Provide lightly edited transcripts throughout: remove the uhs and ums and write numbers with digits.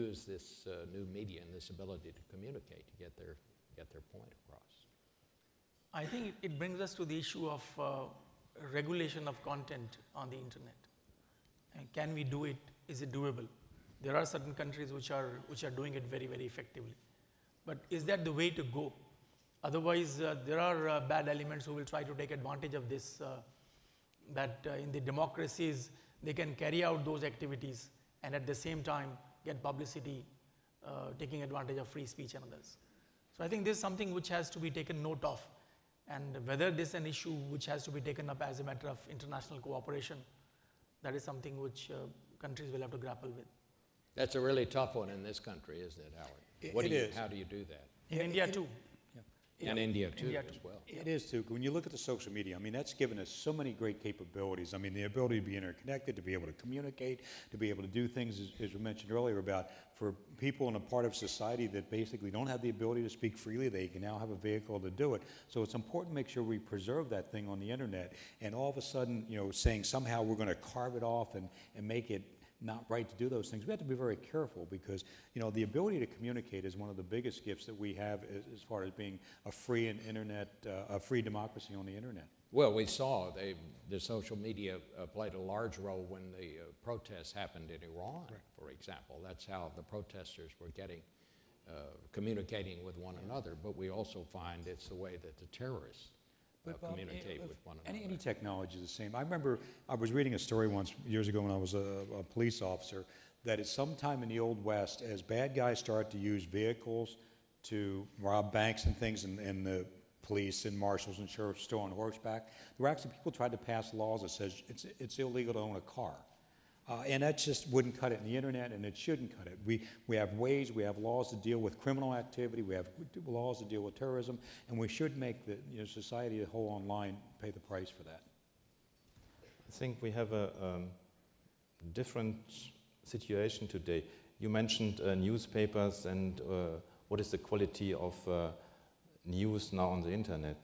use this new media and this ability to communicate to get their point across. I think it brings us to the issue of regulation of content on the internet. And can we do it? Is it doable? There are certain countries which are doing it very, very effectively. But is that the way to go? Otherwise, there are bad elements who will try to take advantage of this, that in the democracies, they can carry out those activities and at the same time get publicity, taking advantage of free speech and others. So I think this is something which has to be taken note of, and whether this is an issue which has to be taken up as a matter of international cooperation, that is something which countries will have to grapple with. That's a really tough one in this country, isn't it, Howard? How do you do that? In India too. And India too as well. It is too. When you look at the social media, I mean, that's given us so many great capabilities. I mean, the ability to be interconnected, to be able to communicate, to be able to do things, as we mentioned earlier, about for people in a part of society that basically don't have the ability to speak freely, they can now have a vehicle to do it. So it's important to make sure we preserve that thing on the internet. And all of a sudden, you know, saying somehow we're going to carve it off and make it not right to do those things. We have to be very careful because, you know, the ability to communicate is one of the biggest gifts that we have as far as being a free a free democracy on the internet. Well, we saw the social media played a large role when the protests happened in Iran, for example. That's how the protesters were communicating with one another. But we also find it's the way that the terrorists communicate with one another. Any technology is the same. I remember I was reading a story once years ago when I was a police officer that at some time in the Old West, as bad guys started to use vehicles to rob banks and things, and the police and marshals and sheriffs still on horseback, there were actually people tried to pass laws that says it's illegal to own a car. And that just wouldn't cut it in the internet, and it shouldn't cut it. We have ways, we have laws to deal with criminal activity, we have laws to deal with terrorism, and we should make the society as a whole online pay the price for that. I think we have a different situation today. You mentioned newspapers and what is the quality of news now on the internet.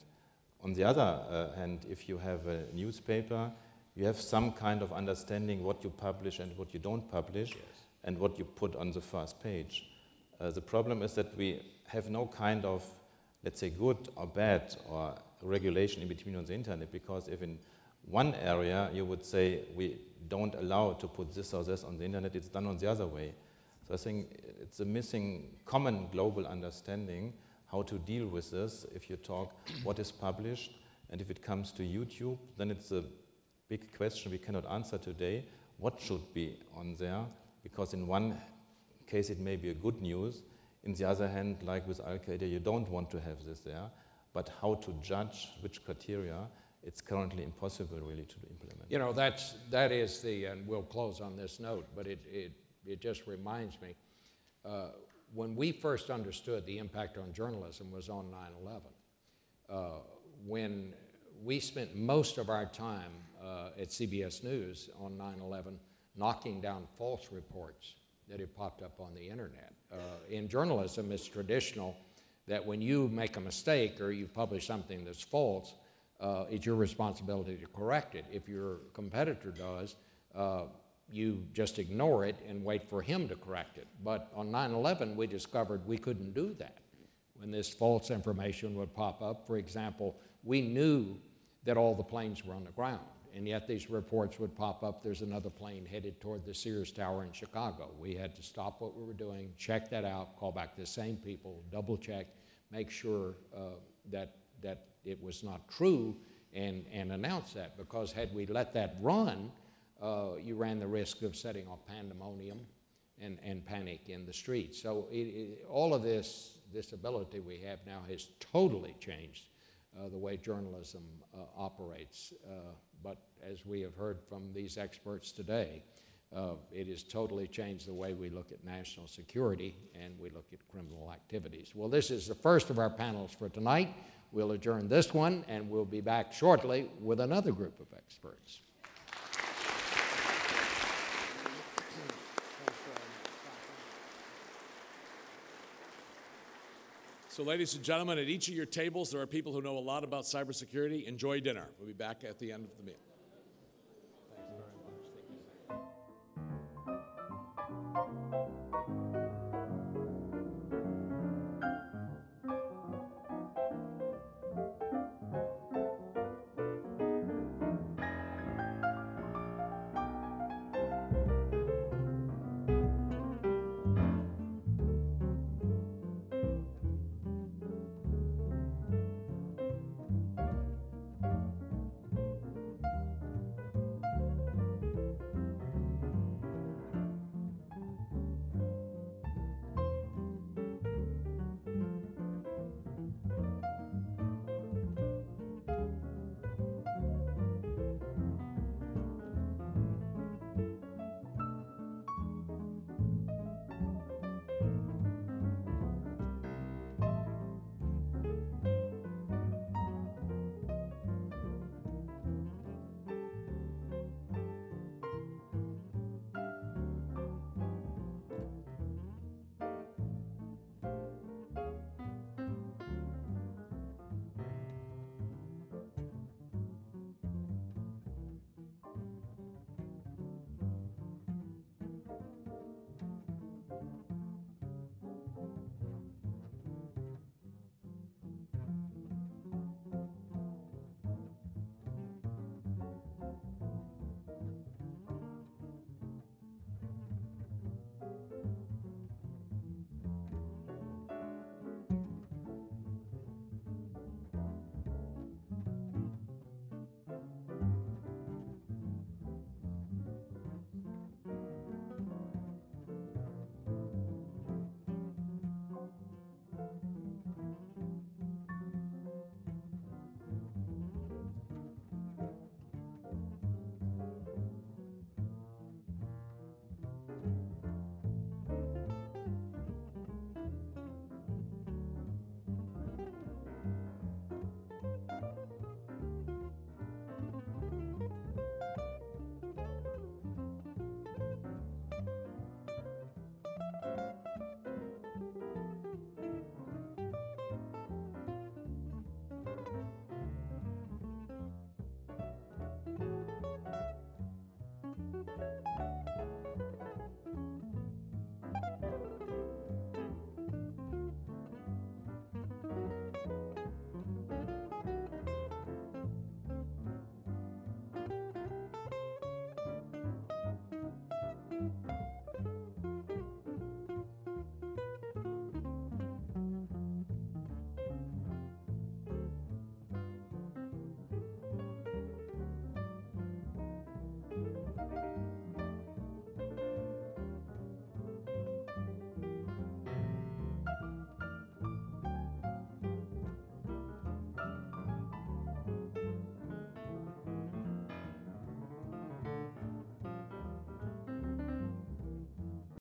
On the other hand, if you have a newspaper, you have some kind of understanding what you publish and what you don't publish, yes, and what you put on the first page. The problem is that we have no kind of, let's say, good or bad or regulation in between on the internet, because if in one area you would say we don't allow to put this or this on the internet, it's done on the other way. So I think it's a missing common global understanding how to deal with this. If you talk what is published, and if it comes to YouTube, then it's a big question we cannot answer today. What should be on there? Because in one case it may be a good news. In the other hand, like with Al-Qaeda, you don't want to have this there. But how to judge which criteria, it's currently impossible really to implement. You know, that is the, and we'll close on this note, but it just reminds me, when we first understood the impact on journalism was on 9/11. When we spent most of our time at CBS News on 9/11 knocking down false reports that had popped up on the internet. In journalism, it's traditional that when you make a mistake or you publish something that's false, it's your responsibility to correct it. If your competitor does, you just ignore it and wait for him to correct it. But on 9/11, we discovered we couldn't do that. When this false information would pop up, for example, we knew that all the planes were on the ground, and yet these reports would pop up, there's another plane headed toward the Sears Tower in Chicago. We had to stop what we were doing, check that out, call back the same people, double check, make sure that it was not true, and announce that, because had we let that run, you ran the risk of setting off pandemonium and panic in the streets. So all of this ability we have now has totally changed the way journalism operates. But as we have heard from these experts today, it has totally changed the way we look at national security and we look at criminal activities. Well, this is the first of our panels for tonight. We'll adjourn this one, and we'll be back shortly with another group of experts. So, ladies and gentlemen, at each of your tables, there are people who know a lot about cybersecurity. Enjoy dinner. We'll be back at the end of the meal.